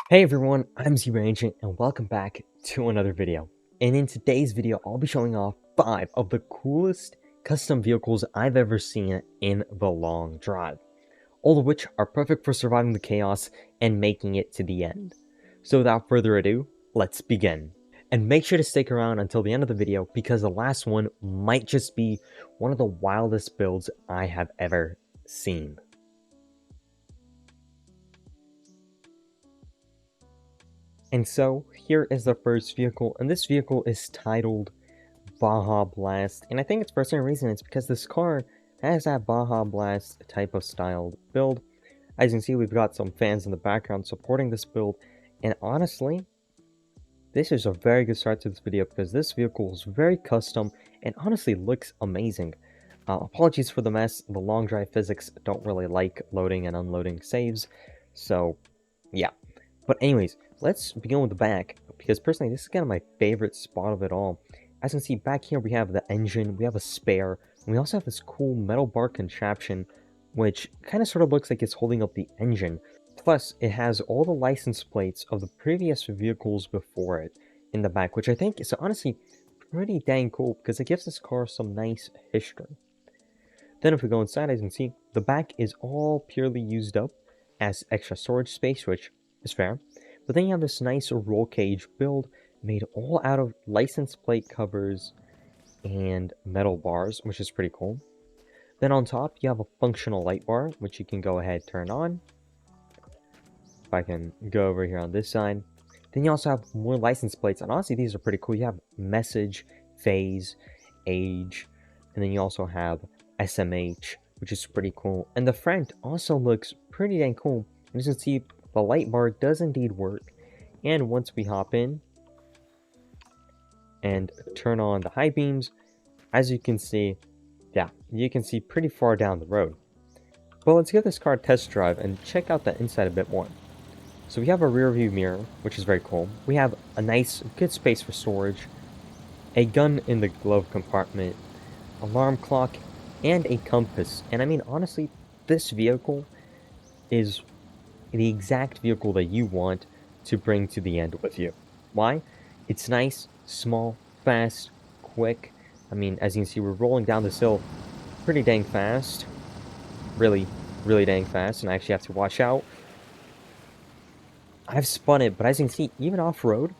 Hey everyone, I'm Zebra Agent and welcome back to another video. And in today's video, I'll be showing off 5 of the coolest custom vehicles I've ever seen in the long drive. All of which are perfect for surviving the chaos and making it to the end. So without further ado, let's begin. And make sure to stick around until the end of the video because the last one might just be one of the wildest builds I have ever seen. And so, here is the first vehicle, and this vehicle is titled Baja Blast, and I think it's for a certain reason. It's because this car has that Baja Blast type of styled build. As you can see, we've got some fans in the background supporting this build, and honestly, this is a very good start to this video because this vehicle is very custom and honestly looks amazing. Apologies for the mess, the long drive physics don't really like loading and unloading saves, so yeah. But anyways, let's begin with the back, because personally this is kind of my favorite spot of it all. As you can see back here we have the engine, we have a spare, and we also have this cool metal bar contraption, which kind of sort of looks like it's holding up the engine. Plus, it has all the license plates of the previous vehicles before it in the back, which I think is honestly pretty dang cool, because it gives this car some nice history. Then if we go inside, as you can see, the back is all purely used up as extra storage space, which is fair. But then you have this nice roll cage build made all out of license plate covers and metal bars, which is pretty cool. Then on top, you have a functional light bar, which you can go ahead and turn on. If I can go over here on this side. Then you also have more license plates, and honestly, these are pretty cool. You have message, phase, age, and then you also have SMH, which is pretty cool. And the front also looks pretty dang cool. As you can see, the light bar does indeed work. And once we hop in and turn on the high beams, as you can see, yeah, you can see pretty far down the road. But let's give this car a test drive and check out the inside a bit more. So we have a rear view mirror, which is very cool. We have a nice, good space for storage, a gun in the glove compartment, alarm clock, and a compass. And I mean, honestly, this vehicle is the exact vehicle that you want to bring to the end with you. Why? It's nice, small, fast, quick. I mean, as you can see, we're rolling down this hill pretty dang fast. Really, really dang fast, and I actually have to watch out. I've spun it, but as you can see, even off-road,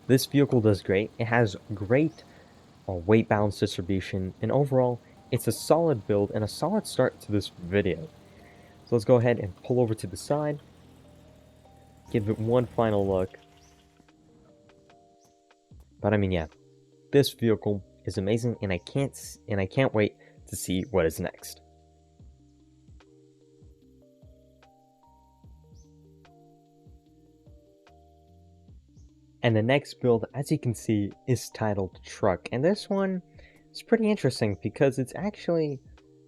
this vehicle does great. It has great weight balance distribution, and overall, it's a solid build and a solid start to this video. So let's go ahead and pull over to the side, give it one final look. But I mean, yeah, this vehicle is amazing, and I can't wait to see what is next. And the next build, as you can see, is titled Truck. And this one is pretty interesting because it's actually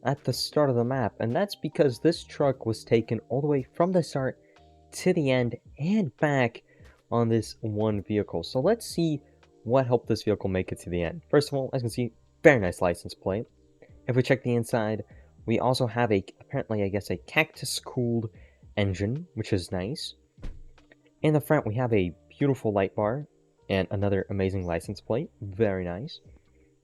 at the start of the map. And that's because this truck was taken all the way from the start to the end and back on this one vehicle. So let's see what helped this vehicle make it to the end. First of all, as you can see, very nice license plate. If we check the inside, we also have apparently, I guess, a cactus-cooled engine, which is nice. In the front, we have a beautiful light bar and another amazing license plate. Very nice.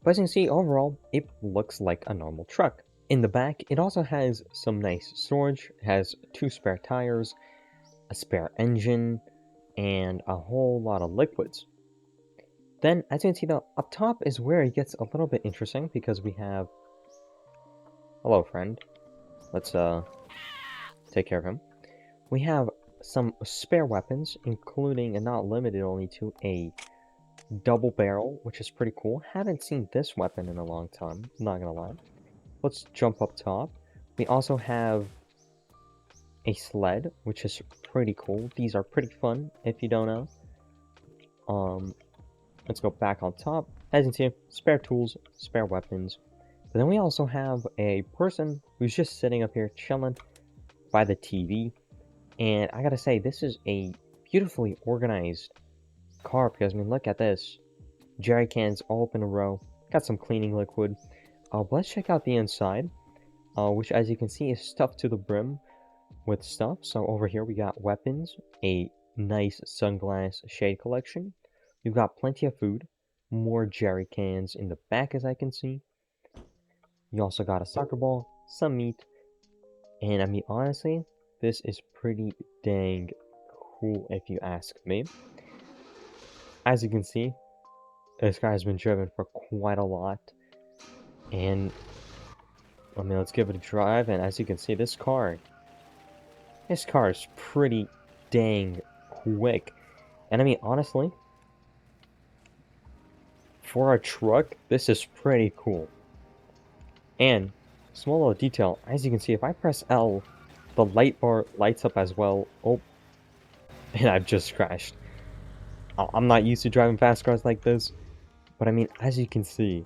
But as you can see, overall, it looks like a normal truck. In the back, it also has some nice storage. It has 2 spare tires, a spare engine, and a whole lot of liquids. Then, as you can see, up top is where it gets a little bit interesting because we have... Hello, friend. Let's take care of him. We have some spare weapons, including and not limited only to a double barrel, which is pretty cool. Haven't seen this weapon in a long time, not gonna lie. Let's jump up top. We also have a sled, which is pretty cool. These are pretty fun, if you don't know. Let's go back on top. As you can see, spare tools, spare weapons. But then we also have a person who's just sitting up here chilling by the TV. And I gotta say, this is a beautifully organized car because, I mean, look at this. Jerry cans all up in a row. Got some cleaning liquid. But let's check out the inside, which, as you can see, is stuffed to the brim with stuff. So over here we got weapons, a nice sunglass shade collection. You've got plenty of food, more jerry cans in the back as I can see. You also got a soccer ball, some meat, and I mean honestly, this is pretty dang cool if you ask me. As you can see, this car has been driven for quite a lot, and I mean let's give it a drive, and as you can see this car is pretty dang quick. And I mean honestly, for a truck, this is pretty cool. And small little detail, as you can see, if I press L, the light bar lights up as well. Oh, and I've just crashed. I'm not used to driving fast cars like this, but I mean, as you can see,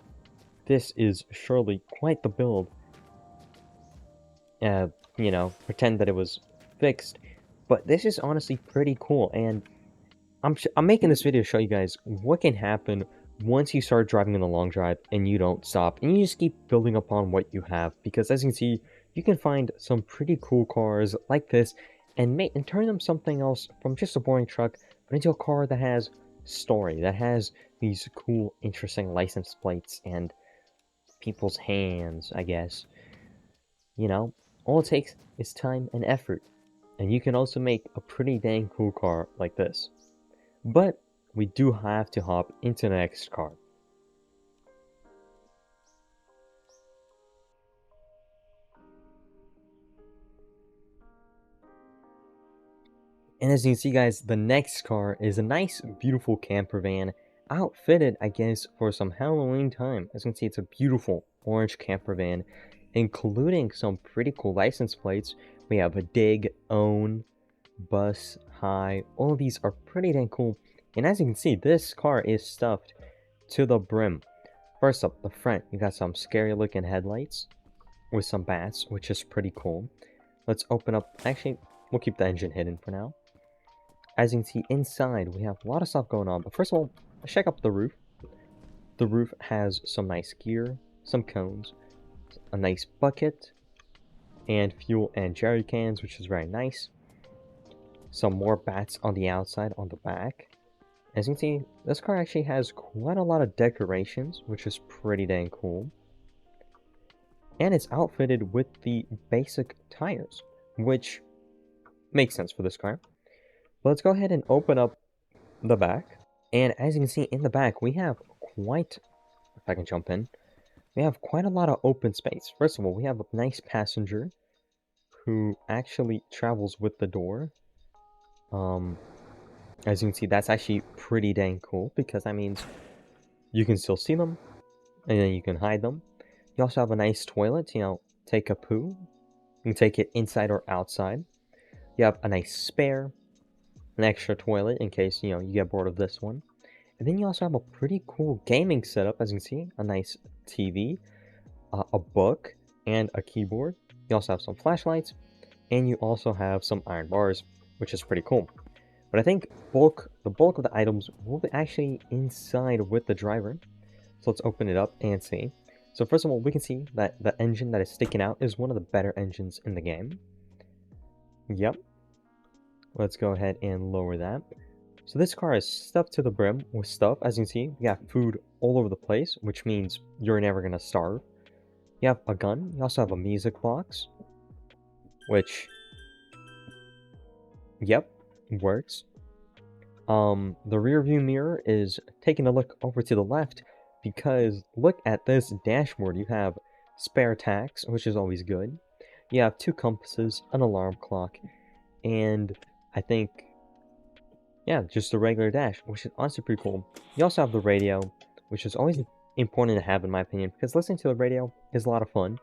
this is surely quite the build. You know, pretend that it was fixed, but this is honestly pretty cool, and I'm making this video to show you guys what can happen once you start driving in the long drive and you don't stop, and you just keep building upon what you have, because as you can see, you can find some pretty cool cars like this and turn them something else from just a boring truck, but into a car that has story, that has these cool, interesting license plates and people's hands, I guess. You know, all it takes is time and effort, and you can also make a pretty dang cool car like this. But we do have to hop into the next car. And as you can see guys, the next car is a nice beautiful camper van, outfitted I guess for some Halloween time. As you can see, it's a beautiful orange camper van, including some pretty cool license plates. We have a dig, own, bus, high, all of these are pretty dang cool. And as you can see, this car is stuffed to the brim. First up, the front, you got some scary looking headlights with some bats, which is pretty cool. Let's open up, actually, we'll keep the engine hidden for now. As you can see, inside, we have a lot of stuff going on. But first of all, let's check out the roof. The roof has some nice gear, some cones, a nice bucket, and fuel and jerry cans, which is very nice. Some more bats on the outside, on the back. As you can see, this car actually has quite a lot of decorations, which is pretty dang cool. And it's outfitted with the basic tires, which makes sense for this car. But let's go ahead and open up the back. And as you can see in the back, we have quite, if I can jump in, we have quite a lot of open space. First of all, we have a nice passenger who actually travels with the door. As you can see, that's actually pretty dang cool, because that means you can still see them, and then you can hide them. You also have a nice toilet, you know, take a poo. You can take it inside or outside. You have a nice spare, an extra toilet in case, you know, you get bored of this one. And then you also have a pretty cool gaming setup, as you can see, a nice TV, a book, and a keyboard. You also have some flashlights, and you also have some iron bars, which is pretty cool. But I think the bulk of the items will be actually inside with the driver. So let's open it up and see. So first of all, we can see that the engine that is sticking out is one of the better engines in the game. Yep. Let's go ahead and lower that. So this car is stuffed to the brim with stuff. As you can see, we have food all over the place, which means you're never going to starve. You have a gun. You also have a music box, which, yep, works. The rear view mirror is taking a look over to the left, because look at this dashboard. You have spare tacks, which is always good. You have 2 compasses, an alarm clock, and I think, yeah, just the regular dash, which is honestly pretty cool. You also have the radio, which is always important to have in my opinion, because listening to the radio is a lot of fun.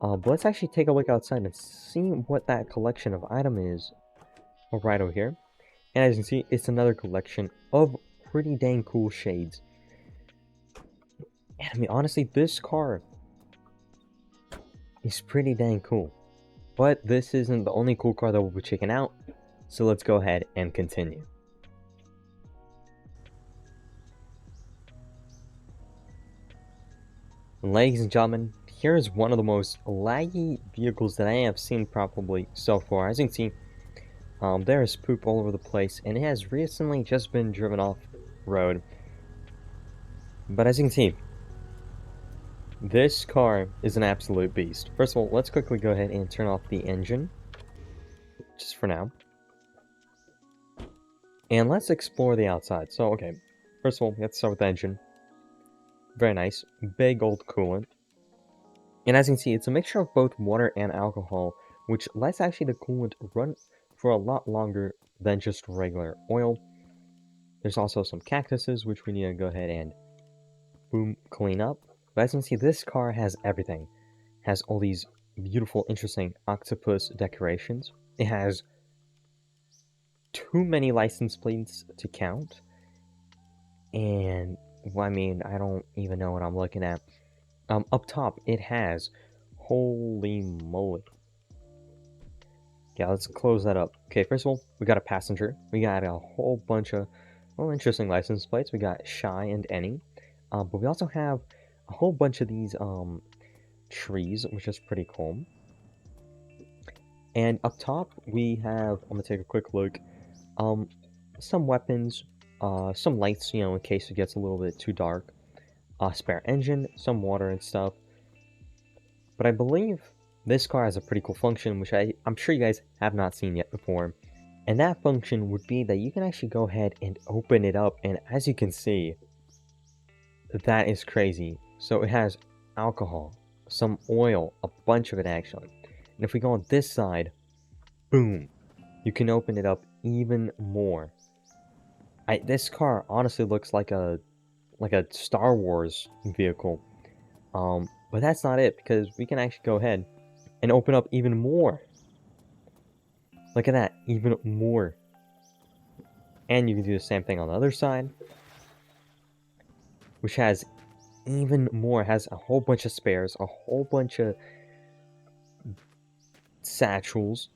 But let's actually take a look outside and see what that collection of item is right over here. And as you can see, it's another collection of pretty dang cool shades. And I mean, honestly, this car is pretty dang cool. But this isn't the only cool car that we'll be checking out, so let's go ahead and continue. Ladies and gentlemen, here is one of the most laggy vehicles that I have seen probably so far. As you can see, There is poop all over the place, and it has recently just been driven off road. But as you can see, this car is an absolute beast. First of all, let's quickly go ahead and turn off the engine, just for now. And let's explore the outside. So, okay, first of all, let's start with the engine. Very nice. Big old coolant. And as you can see, it's a mixture of both water and alcohol, which lets actually the coolant run for a lot longer than just regular oil. There's also some cactuses, which we need to go ahead and boom, clean up. But as you can see, this car has everything. It has all these beautiful, interesting octopus decorations. It has too many license plates to count. And, well, I mean, I don't even know what I'm looking at. Up top, it has, holy moly. Yeah, let's close that up. Okay, first of all, we got a passenger. We got a whole bunch of, well, interesting license plates. We got Shy and Any. But we also have a whole bunch of these, trees, which is pretty cool. And up top, we have, I'm gonna take a quick look, some weapons, some lights, you know, in case it gets a little bit too dark, a spare engine, some water and stuff. But I believe this car has a pretty cool function, which I'm sure you guys have not seen yet before. And that function would be that you can actually go ahead and open it up, and as you can see, that is crazy. So it has alcohol, some oil, a bunch of it actually. And if we go on this side, boom, you can open it up even more. This car honestly looks like a Star Wars vehicle. But that's not it, because we can actually go ahead and open up even more. Look at that, even more. And you can do the same thing on the other side, which has even more. It has a whole bunch of spares, a whole bunch of satchels.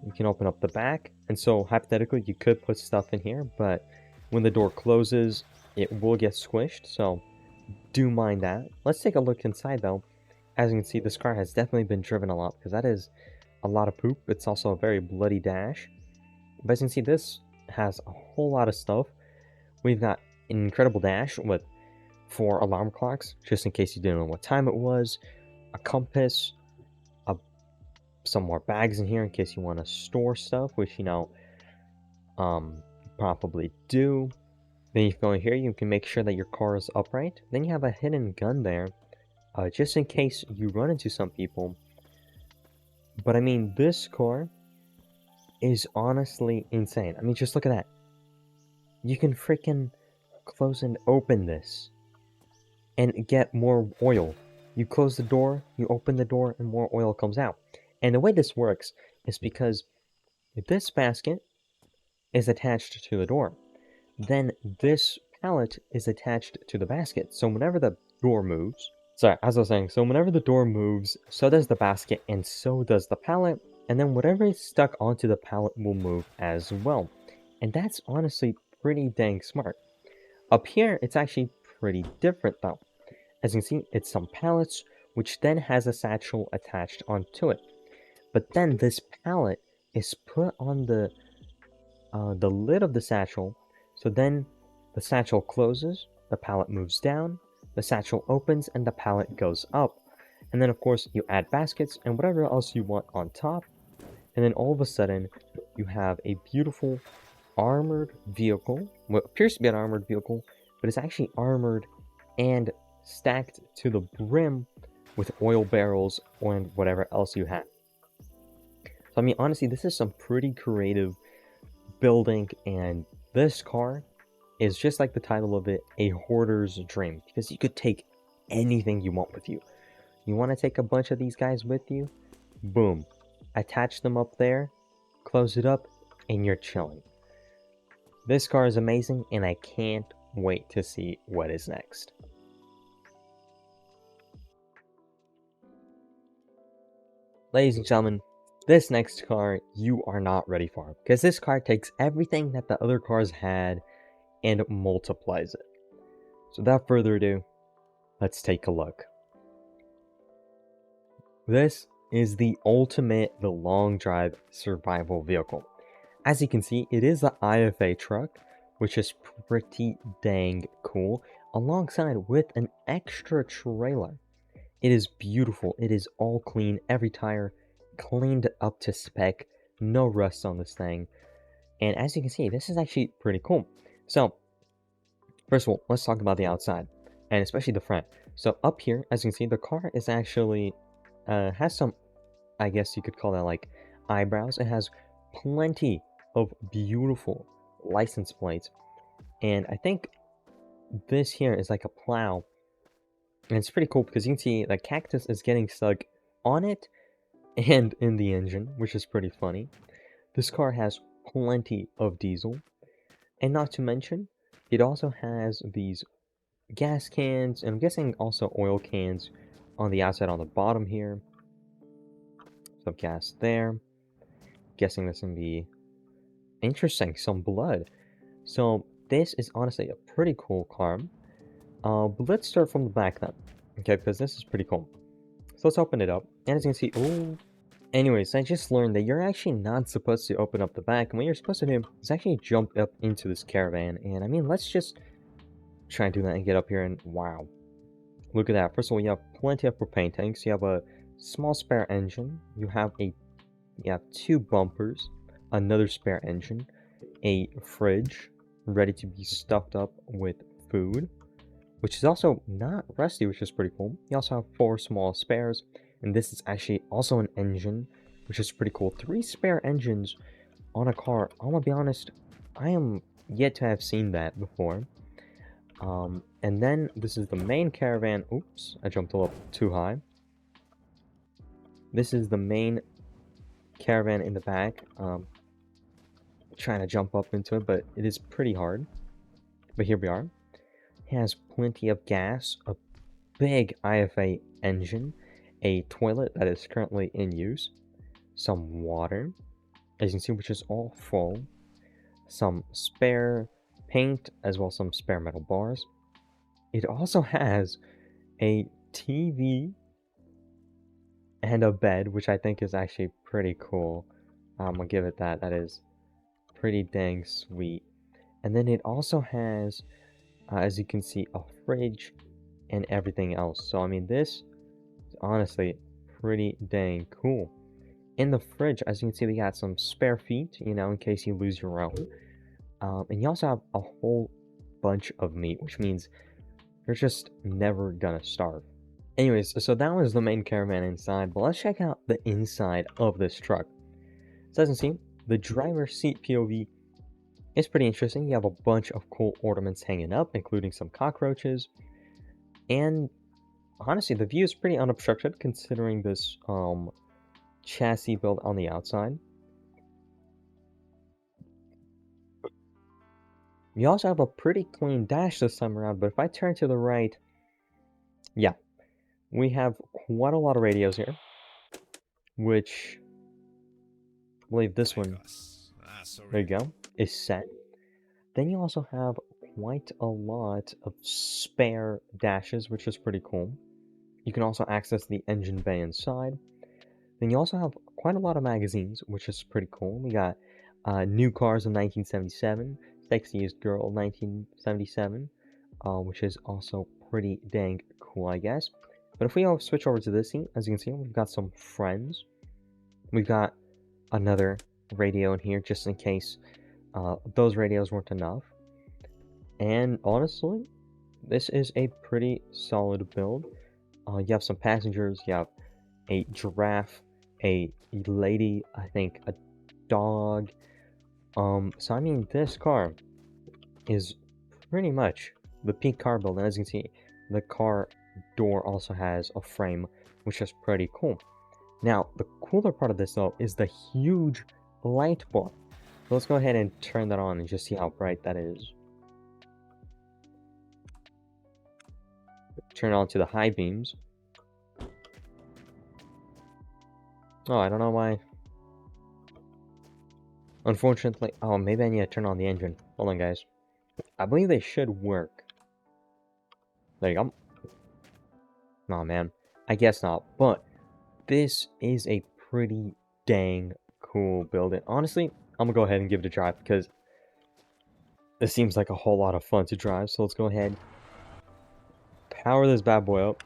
You can open up the back, and so hypothetically you could put stuff in here, but when the door closes, it will get squished, so do mind that. Let's take a look inside though. As you can see, this car has definitely been driven a lot, because that is a lot of poop. It's also a very bloody dash. But as you can see, this has a whole lot of stuff. We've got an incredible dash with 4 alarm clocks, just in case you didn't know what time it was, a compass, some more bags in here in case you want to store stuff, which, you know, probably do. Then you go in here, you can make sure that your car is upright. Then you have a hidden gun there, just in case you run into some people. But I mean, this car is honestly insane. I mean, just look at that. You can freaking close and open this and get more oil. You close the door, you open the door, and more oil comes out. And the way this works is because this basket is attached to the door. Then this pallet is attached to the basket. So whenever the door moves, sorry, as I was saying, so whenever the door moves, so does the basket and so does the pallet. And then whatever is stuck onto the pallet will move as well. And that's honestly pretty dang smart. Up here, it's actually pretty different though. As you can see, it's some pallets, which then has a satchel attached onto it. But then this pallet is put on the lid of the satchel, so then the satchel closes, the pallet moves down, the satchel opens, and the pallet goes up. And then of course you add baskets and whatever else you want on top, and then all of a sudden you have a beautiful armored vehicle, what appears to be an armored vehicle, but it's actually armored and stacked to the brim with oil barrels and whatever else you have. So, I mean, honestly, this is some pretty creative building, and this car is just like the title of it, a hoarder's dream, because you could take anything you want with you. You want to take a bunch of these guys with you? Boom. Attach them up there, close it up, and you're chilling. This car is amazing, and I can't wait to see what is next. Ladies and gentlemen, this next car you are not ready for, because this car takes everything that the other cars had and multiplies it. So without further ado, let's take a look. This is the ultimate, the long drive survival vehicle. As you can see, it is the IFA truck, which is pretty dang cool, alongside with an extra trailer. It is beautiful. It is all clean. Every tire cleaned up to spec. No rust on this thing. And as you can see, this is actually pretty cool. So, first of all, let's talk about the outside, and especially the front. So up here, as you can see, the car is actually, has some, I guess you could call that like eyebrows. It has plenty of beautiful license plates. And I think this here is like a plow. And it's pretty cool because you can see the cactus is getting stuck on it and in the engine, which is pretty funny. This car has plenty of diesel. And not to mention, it also has these gas cans, and I'm guessing also oil cans on the outside on the bottom here. Some gas there. Guessing this can be interesting, some blood. So this is honestly a pretty cool car. But let's start from the back then, okay, because this is pretty cool. So let's open it up, and as you can see, oh, anyways, I just learned that you're actually not supposed to open up the back, and what you're supposed to do is actually jump up into this caravan, and I mean, let's just try and do that and get up here, and wow. Look at that. First of all, you have plenty of propane tanks, you have a small spare engine, you have 2 bumpers, another spare engine, a fridge ready to be stuffed up with food, which is also not rusty, which is pretty cool. You also have 4 small spares, and this is actually also an engine, which is pretty cool. 3 spare engines on a car. I'm gonna be honest, I am yet to have seen that before. And then this is the main caravan. Oops, I jumped a little too high. This is the main caravan in the back. Trying to jump up into it, but it is pretty hard. But here we are. It has plenty of gas, a big IFA engine, a toilet that is currently in use, some water, as you can see, which is all full, some spare paint, as well as some spare metal bars. It also has a TV and a bed, which I think is actually pretty cool. I'm gonna give it that. That is pretty dang sweet. And then it also has, as you can see, a fridge and everything else. So I mean, this is honestly pretty dang cool. In the fridge, as you can see, we got some spare feet, you know, in case you lose your own. And you also have a whole bunch of meat, which means you're just never gonna starve. Anyways, so that was the main caravan inside, but let's check out the inside of this truck. So as you can see, the driver's seat POV is pretty interesting. You have a bunch of cool ornaments hanging up, including some cockroaches. And honestly, the view is pretty unobstructed considering this chassis build on the outside. You also have a pretty clean dash this time around, but if I turn to the right, yeah, we have quite a lot of radios here, which I believe this one, there you go, is set. Then you also have quite a lot of spare dashes, which is pretty cool. You can also access the engine bay inside. Then you also have quite a lot of magazines, which is pretty cool. We got New Cars of 1977, Sexiest Girl 1977, which is also pretty dang cool, I guess. But if we all switch over to this scene, as you can see, we've got some friends. We've got another radio in here, just in case those radios weren't enough. And honestly, this is a pretty solid build. You have some passengers, you have a giraffe, a lady, I think a dog. So I mean, this car is pretty much the peak car build, and as you can see, the car door also has a frame, which is pretty cool. Now, the cooler part of this though is the huge light bar. So let's go ahead and turn that on and just see how bright that is. Turn on to the high beams. Oh, I don't know why. Unfortunately, oh, maybe I need to turn on the engine. Hold on, guys. I believe they should work. There you go. Nah, man. I guess not. But this is a pretty dang cool build. And honestly, I'm gonna go ahead and give it a drive because this seems like a whole lot of fun to drive. So let's go ahead, power this bad boy up.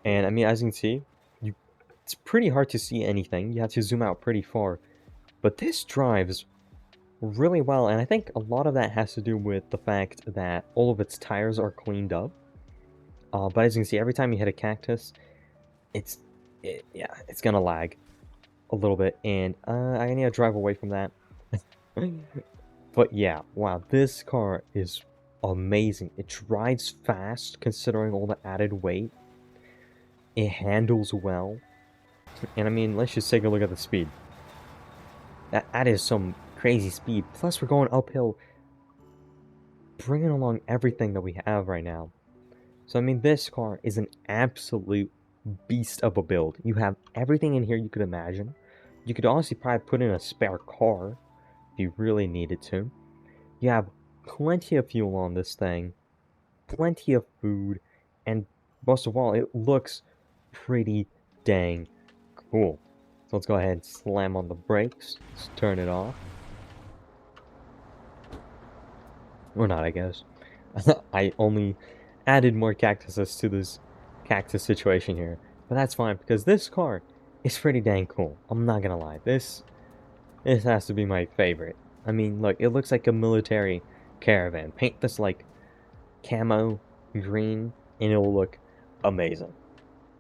And I mean, as you can see, it's pretty hard to see anything. You have to zoom out pretty far. But this drives really well, and I think a lot of that has to do with the fact that all of its tires are cleaned up. But as you can see, every time you hit a cactus, yeah, it's gonna lag a little bit, and I need to drive away from that. But yeah, wow, this car is amazing. It drives fast considering all the added weight. It handles well, and I mean, let's just take a look at the speed. That is some crazy speed. Plus, we're going uphill, bringing along everything that we have right now. So I mean, this car is an absolute beast of a build. You have everything in here you could imagine. You could honestly probably put in a spare car if you really needed to. You have plenty of fuel on this thing, plenty of food, and most of all, it looks pretty dang cool. So let's go ahead and slam on the brakes. Let's turn it off. Or not, I guess. I only added more cactuses to this cactus situation here. But that's fine, because this car is pretty dang cool. I'm not gonna lie. This has to be my favorite. I mean, look, it looks like a military caravan. Paint this like camo green, and it'll look amazing.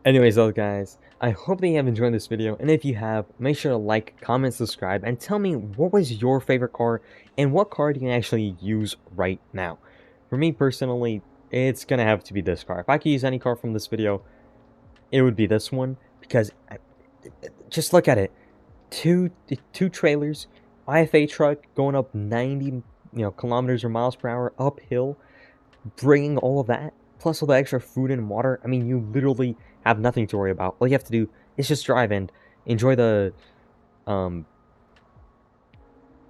Anyways, though, guys, I hope that you have enjoyed this video, and if you have, make sure to like, comment, subscribe, and tell me what was your favorite car, and what car do you actually use right now. For me, personally, it's gonna have to be this car. If I could use any car from this video, it would be this one, because just look at it. Two trailers, IFA truck going up 90 kilometers or miles per hour uphill, bringing all of that, plus all the extra food and water. I mean, you literally have nothing to worry about. All you have to do is just drive and enjoy the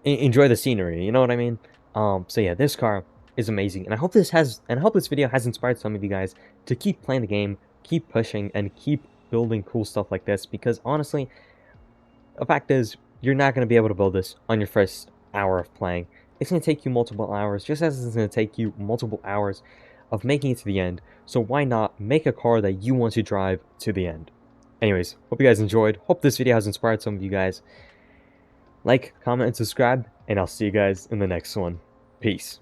scenery, you know what I mean? So yeah, this car is amazing, and I hope this video has inspired some of you guys to keep playing the game, keep pushing, and keep building cool stuff like this, because honestly, the fact is, you're not going to be able to build this on your first hour of playing. It's going to take you multiple hours, just as it's going to take you multiple hours of making it to the end. So why not make a car that you want to drive to the end? Anyways, hope you guys enjoyed. Hope this video has inspired some of you guys. Like, comment, and subscribe, and I'll see you guys in the next one. Peace.